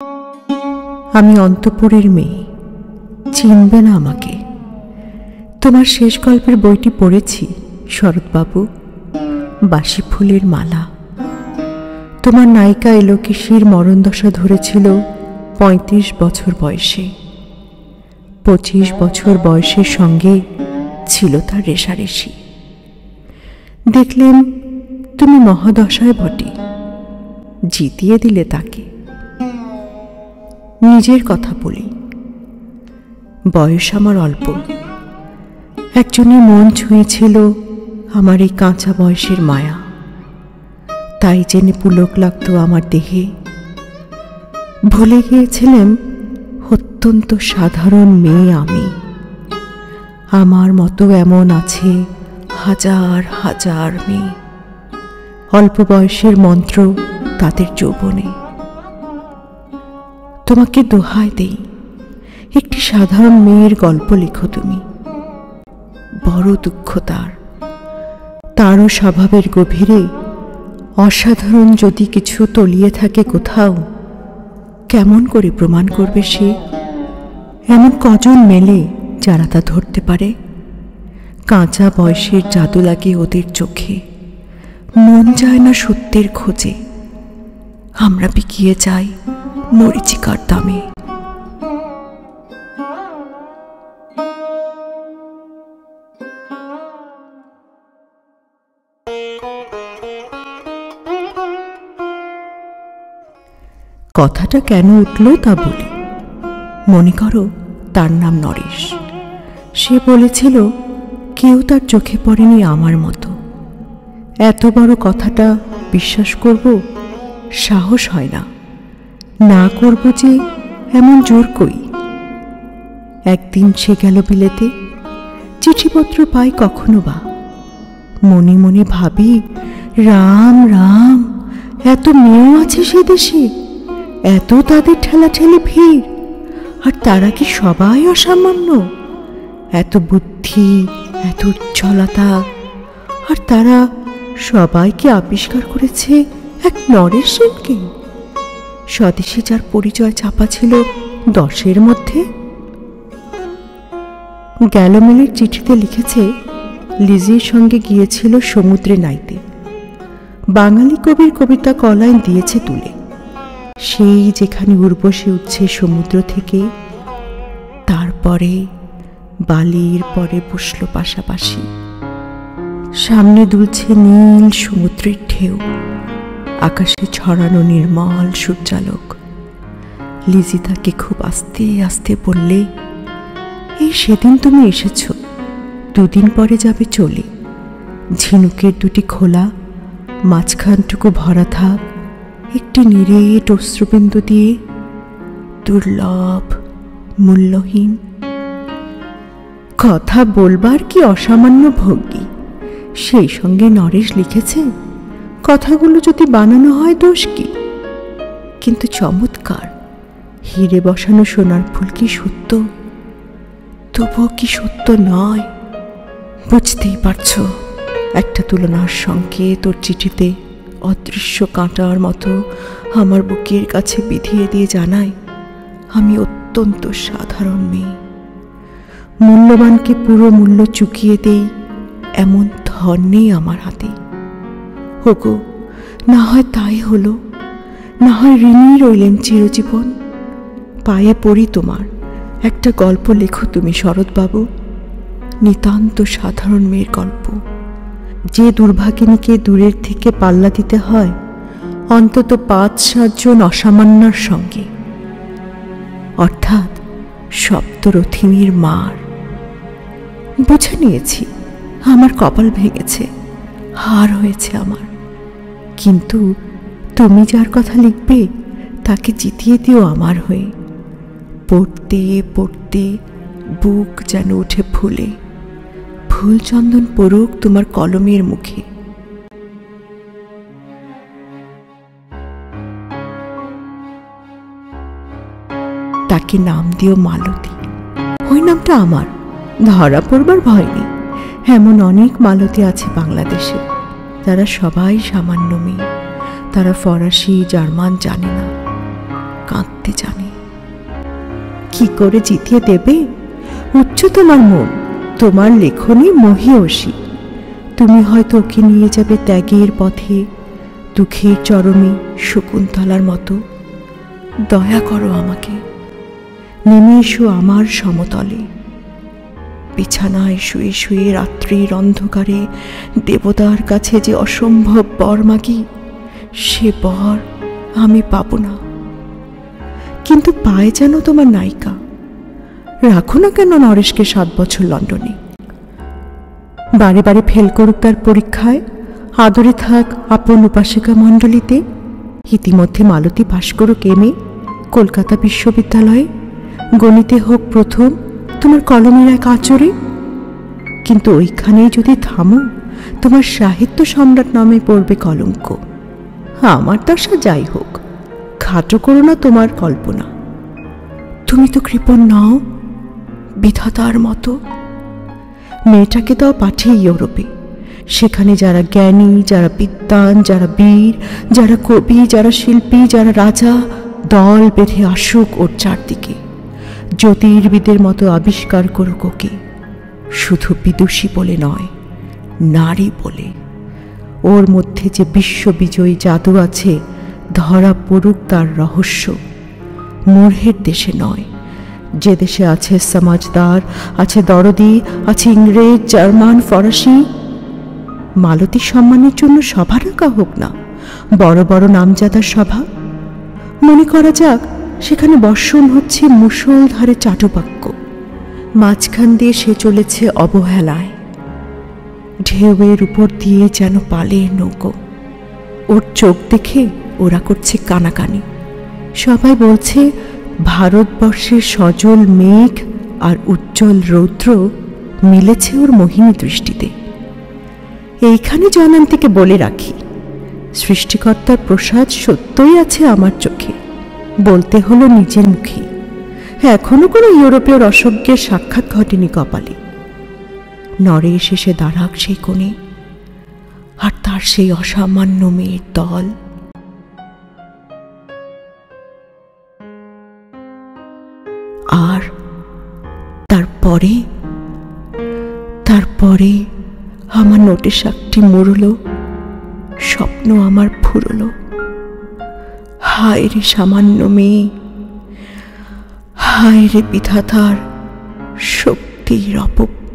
আমি অন্তঃপুরের মেয়ে, চিনবে না আমাকে। তোমার শেষ গল্পের বইটি পড়েছি শরৎবাবু, বাসি ফুলের মালা। তোমার নায়িকা এলোকেশীর মরণদশা ধরেছিল ৩৫ বছর বয়সে। ২৫ বছর বয়সের সঙ্গে ছিল তার রেশারেশি। দেখলেন তুমি মহাদশায় বটে, জিতিয়ে দিলে তাকে। নিজের কথা বলি, বয়স আমার অল্প। একজনের মন ছুঁয়েছিল আমার এই কাঁচা বয়সের মায়া, তাই জেনে পুলক লাগত আমার দেহে। ভুলে গিয়েছিলেন অত্যন্ত সাধারণ মেয়ে আমি। আমার মতো এমন আছে হাজার হাজার মেয়ে, অল্প বয়সের মন্ত্র তাদের যৌবনে। তোমাকে দোহাই দেই, একটি সাধারণ মেয়ের গল্প লেখো তুমি। বড় দুঃখ তারও স্বভাবের গভীরে অসাধারণ যদি কিছু তলিয়ে থাকে কোথাও, কেমন করে প্রমাণ করবে সে? এমন কজন মেলে যারা তা ধরতে পারে? কাঁচা বয়সের জাদু লাগে ওদের চোখে, মন যায় না সত্যের খোঁজে। আমরা বিকিয়ে যাই মরীচিকার দামে। কথাটা কেন উঠল তা বলি। মনে করো তার নাম নরেশ। সে বলেছিল কেউ তার চোখে পড়েনি আমার মতো। এত বড় কথাটা বিশ্বাস করব সাহস হয় না, না করব যে এমন জোর কই। একদিন সে গেল বিলেতে, চিঠিপত্র পাই কখনো বা। মনে মনে ভাবি, রাম রাম, এত মেয়েও আছে সে দেশে, এত তাদের ঠেলাঠেলি ভিড়, আর তারা কি সবাই অসামান্য? এত বুদ্ধি, এত উজ্জ্বলতা, আর তারা সবাইকে আবিষ্কার করেছে এক নরেশ সেনকে। স্বদেশী যার পরিচয় চাপা ছিল 10-এর মধ্যে। গ্যালোমেলের চিঠিতে লিখেছে লিজির সঙ্গে গিয়েছিল সমুদ্রে নাইতে। বাঙালি কবির কবিতা কলাইন দিয়েছে তুলে, সেই যেখানে উর্বশী উঠছে সমুদ্র থেকে। তারপরে বালির পরে বসল পাশাপাশি, সামনে দুলছে নীল সমুদ্রের ঢেউ, আকাশে ছড়ানো নির্মল সূর্যালোক। লিজি তাকে খুব আস্তে আস্তে বললে, এই সেদিন তুমি এসেছ, 2 দিন পরে যাবে চলে। ঝিনুকের 2টি খোলা, মাঝখানটুকু ভরা থাক একটি নিরেট অশ্রুবিন্দু দিয়ে, দুর্লভ, মূল্যহীন। কথা বলবার কি অসামান্য ভঙ্গি। সেই সঙ্গে নরেশ লিখেছে, কথাগুলো যদি বানানো হয় দোষ কি? কিন্তু চমৎকার। হিরে বসানো সোনার ফুল কি সত্য? তবুও কি সত্য নয়? বুঝতেই পারছ, একটা তুলনার সঙ্গে তোর চিঠিতে অদৃশ্য কাঁটার মতো আমার বুকের কাছে বিধিয়ে দিয়ে জানায় আমি অত্যন্ত সাধারণ মেয়ে। মূল্যবানকে পুরো মূল্য চুকিয়ে দেই এমন ধন নেই আমার হাতে। হোগো, না হয় তাই হলো, না হয় ঋণী রইলেন চিরজীবন। পায়ে পড়ি তোমার, একটা গল্প লেখো তুমি শরৎবাবু, নিতান্ত সাধারণ মেয়ের গল্প। যে দুর্ভাগিনীকে দূরের থেকে পাল্লা দিতে হয় অন্তত 5-7 জন অসামান্যার সঙ্গে, অর্থাৎ সপ্তরথিনীর মার। বুঝে নিয়েছি আমার কপাল ভেঙেছে, হার হয়েছে আমার। কিন্তু তুমি যার কথা লিখবে তাকে জিতিয়ে দিও আমার হয়ে। পড়তে পড়তে বুক যেন উঠে ফুলে, ফুল চন্দন পড়ুক তোমার কলমের মুখে। তাকে নাম দিও মালতী। ওই নামটা আমার, ধরা পড়বার ভয় নেই। এমন অনেক মালতী আছে বাংলাদেশে, তারা সবাই সামান্য মেয়ে। তারা ফরাসি জার্মান জানে না, কাঁদতে জানে। কি করে জিতিয়ে দেবে? উচ্চ তোমার মন, তোমার লেখনী মহীয়সী। তুমি হয়তো ওকে নিয়ে যাবে ত্যাগের পথে, দুঃখের চরমে শকুন্তলার মতো। দয়া করো আমাকে, নেমে এসো আমার সমতলে। বিছানায় শুয়ে শুয়ে রাত্রির অন্ধকারে দেবতার কাছে যে অসম্ভব বর মাগি, সে বর আমি পাব না। কিন্তু পায় যেন তোমার নায়িকা। রাখো না কেন নরেশকে 7 বছর লন্ডনে। বারে বারে ফেল করুক তার পরীক্ষায়, আদরে থাক আপন উপাসিকা মণ্ডলীতে। ইতিমধ্যে মালতী পাশ করুক এমএ কলকাতা বিশ্ববিদ্যালয়ে, গণিতে হোক প্রথম তোমার কলমের এক আচরে। কিন্তু ওইখানেই যদি থামো, তোমার সাহিত্য সম্রাট নামে পড়বে কলঙ্ক। আমার দশা যাই হোক, খাটো করো না তোমার কল্পনা। তুমি তো কৃপণ নও, বিধাতার মতো। মেয়েটাকে দাও পাঠিয়ে ইউরোপে। সেখানে যারা জ্ঞানী, যারা বিদ্বান, যারা বীর, যারা কবি, যারা শিল্পী, যারা রাজা দল বেঁধে আসুক ওর চারদিকে। জ্যোতির্বিদের মতো আবিষ্কার করুক ওকে, শুধু বিদুষী বলে নয়, নারী বলে। ওর মধ্যে যে বিশ্ববিজয়ী জাদু আছে, ধরা পড়ুক তার রহস্য। মূর্খের দেশে নয়, যে দেশে আছে সমাজদার, আছে দরদি, আছে ইংরেজ, জার্মান, ফরাসি। মালতী সম্মানের জন্য সভা রাখা হোক না, বড় বড় নামজাদার সভা। মনে করা যাক সেখানে বর্ষণ হচ্ছে মুষলধারে চাটুবাক্য, মাঝখান দিয়ে সে চলেছে অবহেলায়। ঢেউয়ের উপর দিয়ে যেন পালের নৌকো। ওর চোখ দেখে ওরা করছে কানাকানি। সবাই বলছে ভারতবর্ষের সজল মেঘ আর উজ্জ্বল রৌদ্র মিলেছে ওর মোহিনী দৃষ্টিতে। এইখানে জয়নান্তীকে বলে রাখি, সৃষ্টিকর্তার প্রসাদ সত্যই আছে আমার চোখে, বলতে হলো নিজের মুখে। এখনো কোনো ইউরোপীয় রসজ্ঞের সাক্ষাৎ ঘটেনি কপালে। নরেশ এসে দাঁড়াক সেই কোণে, আর তার সেই অসামান্য মেয়ের দল। আর তারপরে আমার নোটে শাকটি মুড়ল, স্বপ্ন আমার ফুরল। হায় রে সামান্য মেয়ে, হায় রে বিধাতার শক্তির অপব্যয়।